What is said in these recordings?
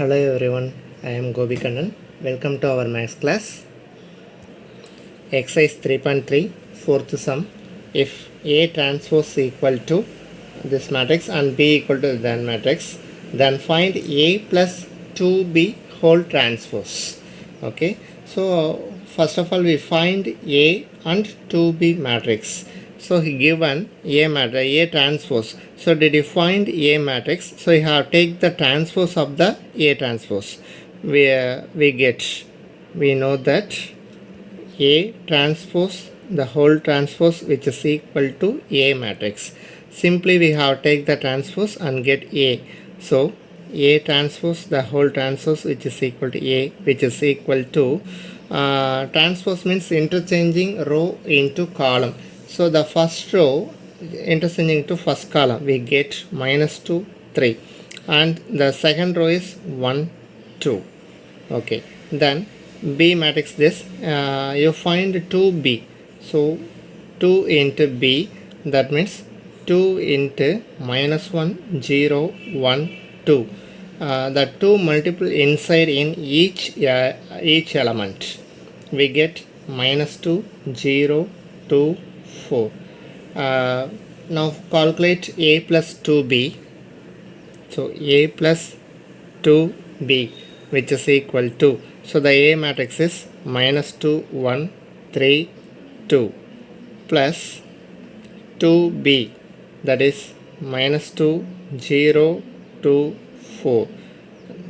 Hello everyone, I am Gobi Kannan. Welcome to our maths class. Exercise 3.3, fourth sum. If A transpose equal to this matrix and B equal to that matrix, then find A plus 2B whole transpose. Okay, so first of all we find A and 2B matrix. So he given A matrix, A transpose. So did you find A matrix? So you have take the transpose of the A transpose. We know that A transpose, the whole transpose, which is equal to A matrix. Simply we have take the transpose and get A. So A transpose, the whole transpose, which is equal to A, which is equal to transpose means interchanging row into column. So the first row interchanging to first column, we get -2, 3, and the second row is 1, 2. Okay, then B matrix this, you find 2B. So 2 into B, that means 2 into -1, 0, 1, 2. The 2 multiple inside in each element. We get -2, 0, 2, 4. Now calculate A plus 2B. So A plus 2B, which is equal to, so the A matrix is -2, 1, 3, 2 plus 2B, that is -2, 0, 2, 4.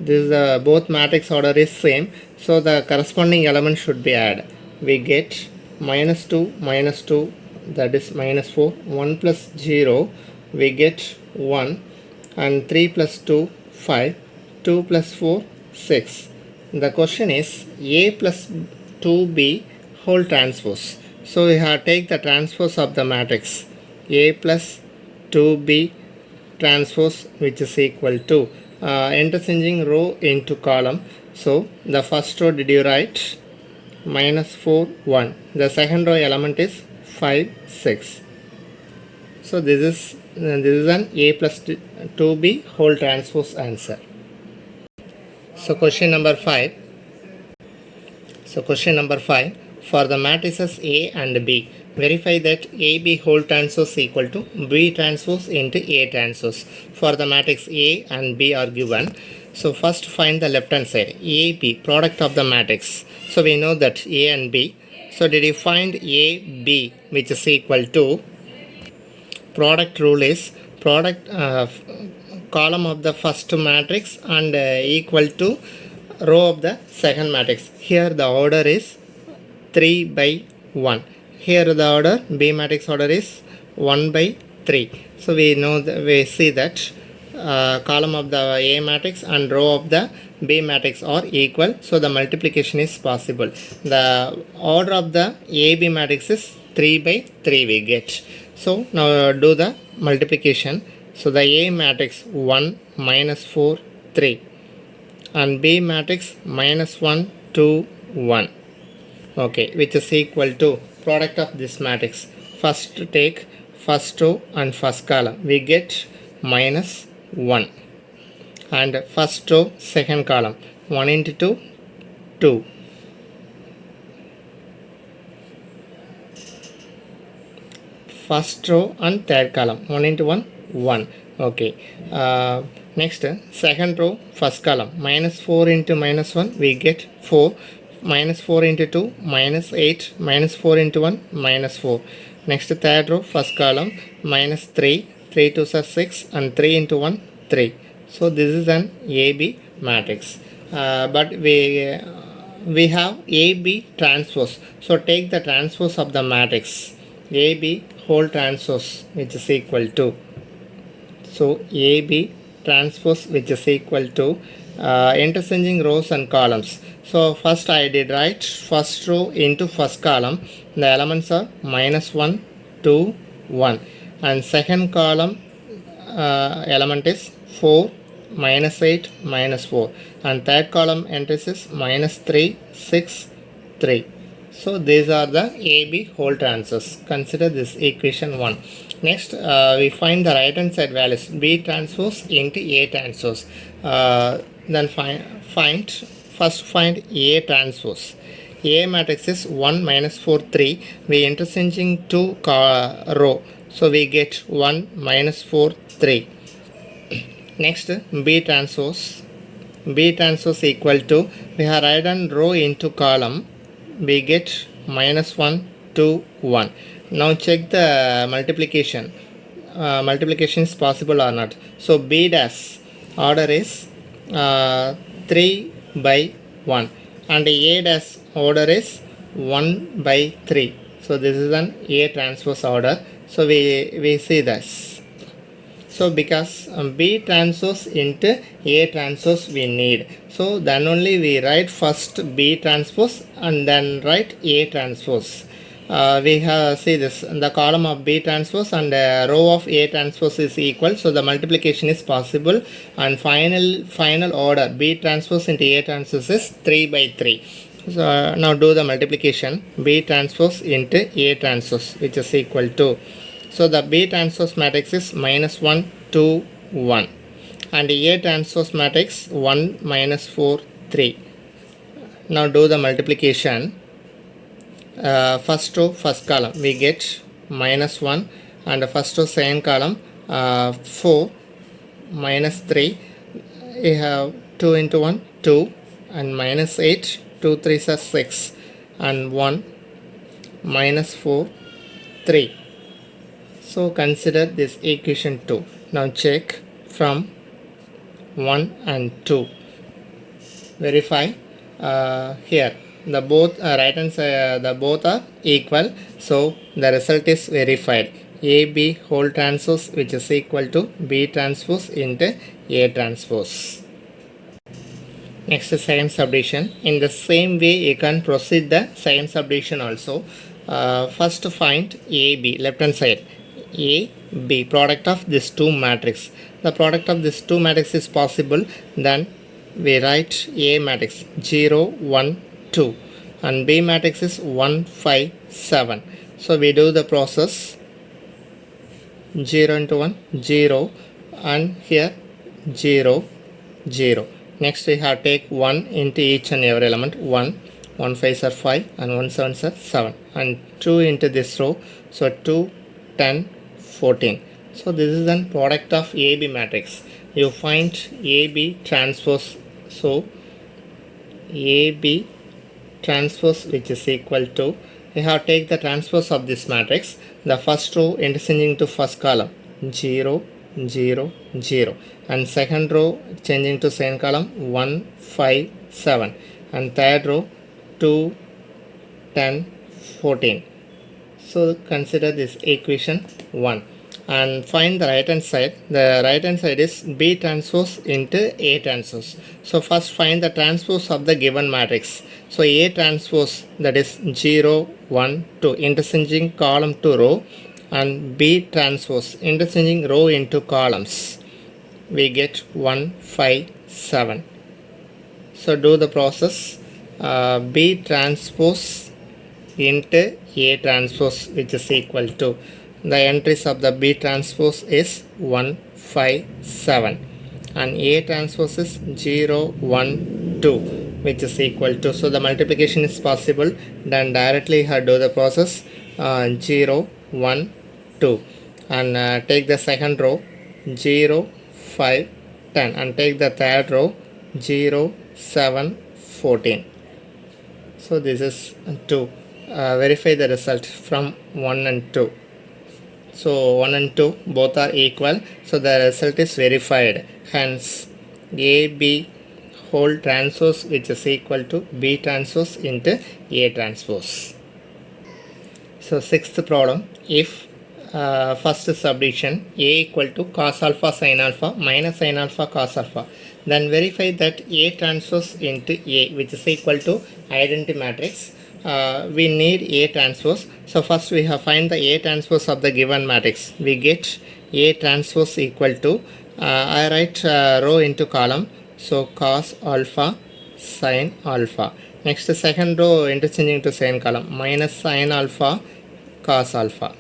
This is both matrix order is same, so the corresponding element should be added. We get -2, -2, that is -4, 1 plus 0, we get 1, and 3 plus 2, 5, 2 plus 4, 6. The question is A plus 2B whole transpose. So we have take the transpose of the matrix A plus 2B transpose, which is equal to interchanging row into column. So the first row, did you write -4, 1. The second row element is 5, 6. So this is an A plus 2B whole transpose answer. So question number 5. For the matrices A and B, verify that AB whole transpose equal to B transpose into A transpose. For the matrix A and B are given. So first find the left hand side, AB, product of the matrix. So we know that A and B. So did you find AB, which is equal to, product rule is product column of the first matrix and equal to row of the second matrix. Here the order is 3 by 1. Here the order, B matrix order is 1 by 3. So we know that, we see that column of the A matrix and row of the B matrix are equal, so the multiplication is possible. The order of the AB matrix is 3 by 3 we get. So now do the multiplication. So the A matrix 1, -4, 3, and B matrix -1, 2, 1. Okay, which is equal to product of this matrix. First take first row and first column, we get -1, and first row second column, 1 into 2, 2. First row and third column, 1 into 1, 1. Okay, next second row first column, -4 into -1, we get 4. -4 into 2, -8, -4 into 1, -4. Next third row first column, -3, 3 2s are 6, and 3 into 1, 3. So this is an AB matrix. But we have AB transpose. So take the transpose of the matrix AB whole transpose, which is equal to, so AB transpose, which is equal to interchanging rows and columns. So first I did write first row into first column. The elements are -1, 2, 1, and second column element is 4, -8, -4, and third column entries is -3, 6, 3. So these are the AB whole transpose. Consider this equation 1. Next, we find the right hand side values B transpose into A transpose. then first find A transpose. A matrix is 1 minus 4 3. We interchanging two row, so we get 1 minus 4 3. Next, B transpose. B transpose equal to, we have write down row into column, we get minus 1 2 1. Now check the multiplication. Multiplication is possible or not. So B dash order is 3 by 1 and A dash order is 1 by 3. So this is an A transpose order. So we see this. So because B transpose into A transpose we need, so then only we write first B transpose and then write A transpose. We have see this, the column of B transpose and row of A transpose is equal, so the multiplication is possible, and final order B transpose into A transpose is 3 by 3. So now do the multiplication. B transpose into A transpose, which is equal to, so the B transpose matrix is minus 1 2 1 and A transpose matrix 1 minus 4 3. Now do the multiplication. First row first column we get minus 1 and first row second column 4 minus 3. We have 2 into 1 2 and minus 8, 2 3s are 6 and 1 minus 4 3. So consider this equation 2. Now check from 1 and 2. Verify here the both right hand side the both are equal, so the result is verified. AB whole transpose, which is equal to B transpose into A transpose. Next is second subdivision. In the same way you can proceed the second subdivision also. First find AB, left hand side, AB product of these two matrix. The product of these two matrix is possible, then we write A matrix 0 1 2 and B matrix is 1 5 7. So we do the process 0 into 1 0 and here 0 0. Next we have take 1 into each and every element. 1 5s are 5 and 1 7s are 7 and 2 into this row, so 2 10 14. So this is an product of AB matrix. You find AB transpose, so AB transpose, which is equal to, we have take the transpose of this matrix, the first row interchanging to first column 0 0 0 and second row changing to second column 1 5 7 and third row 2 10 14. So consider this equation 1 and find the right hand side. The right hand side is B transpose into A transpose. So first find the transpose of the given matrix. So A transpose, that is 0 1 2 interchanging column to row, and B transpose interchanging row into columns, we get 1 5 7. So do the process. B transpose into A transpose, which is equal to, the entries of the B transpose is 1 5 7 and A transpose is 0 1 2, which is equal to, so the multiplication is possible, then directly do the process 0 1 2 and take the second row 0 5 10 and take the third row 0 7 14. So this is 2. Verify the result from 1 and 2. So 1 and 2 both are equal, so the result is verified. Hence AB whole transpose, which is equal to B transpose into A transpose. So sixth problem, if first subdivision A equal to cos alpha sin alpha minus sin alpha cos alpha, then verify that A transpose into A, which is equal to identity matrix. We need A transpose. So first we have find the A transpose of the given matrix. We get A transpose equal to, I write row into column, so cos alpha sin alpha. Next second row interchanging to second column, minus sin alpha cos alpha.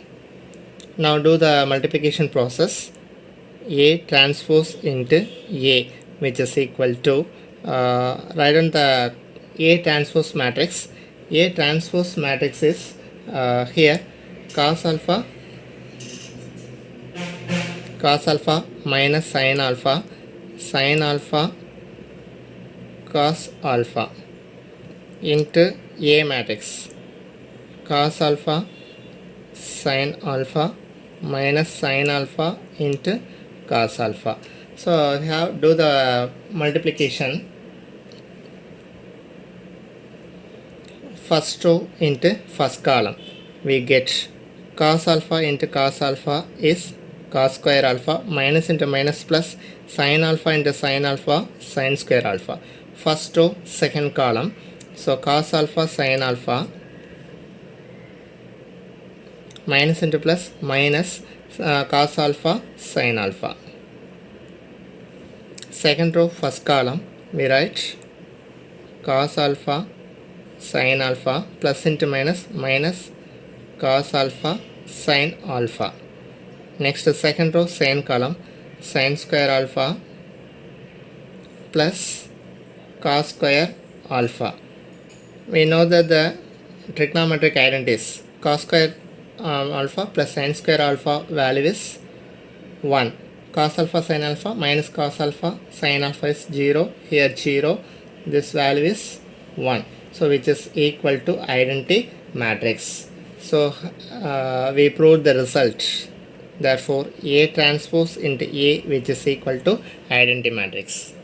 Now do the multiplication process. A transpose into A, which is equal to write on the A transpose matrix. A transpose matrix is here cos alpha minus sin alpha cos alpha into A matrix cos alpha sin alpha minus sin alpha into cos alpha. So we have do the multiplication. First row into first column, we get cos alpha into cos alpha is cos square alpha, minus into minus plus, sin alpha into sin alpha, sin square alpha. First row second column, so cos alpha sin alpha, minus into plus, minus cos alpha sin alpha. Second row first column, we write cos alpha sin alpha plus into minus, minus cos alpha sin alpha. Next second row same column, sin square alpha plus cos square alpha. We know that the trigonometric identities cos square alpha plus sin square alpha value is 1. Cos alpha sin alpha minus cos alpha sin alpha is 0. Here 0. This value is 1. So which is equal to identity matrix. So we proved the result. Therefore A transpose into A which is equal to identity matrix.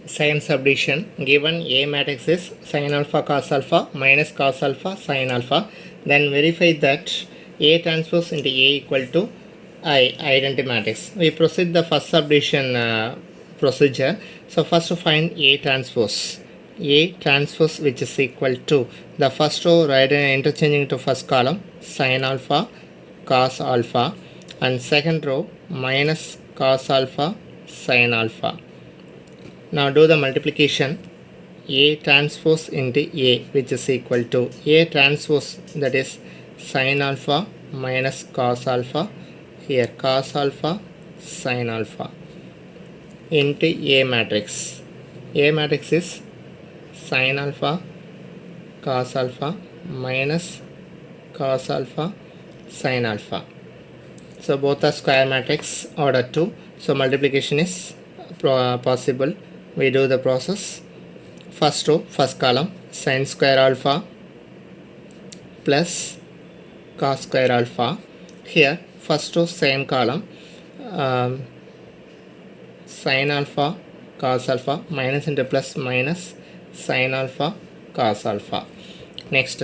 Second subdivision, given A matrix is sin alpha cos alpha minus cos alpha sin alpha, then verify that A transpose into A equal to identity matrix. We proceed the first subdivision procedure. So first to find A transpose which is equal to the first row write interchanging to first column sin alpha cos alpha and second row minus cos alpha sin alpha. Now do the multiplication. A transpose into A which is equal to A transpose, that is sin alpha minus cos alpha, here cos alpha sin alpha into A matrix. A matrix is sin alpha cos alpha minus cos alpha sin alpha. So both are square matrix order 2. So multiplication is possible. We do the process. First row first column sin square alpha plus cos square alpha. Here first row same column sin alpha cos alpha minus into plus, minus sin alpha cos alpha. Next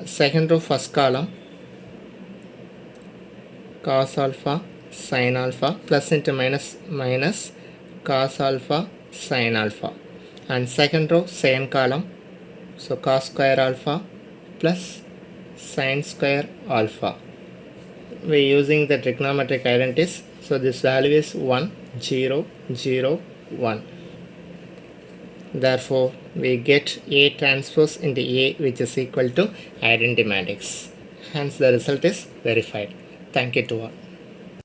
second row first column cos alpha sin alpha plus into minus, minus cos alpha sin alpha, and second row same column, so cos square alpha plus sin square alpha. We using the trigonometric identities, so this value is 1 0 0 1. Therefore we get A transpose into A which is equal to identity matrix. Hence the result is verified. Thank you to all.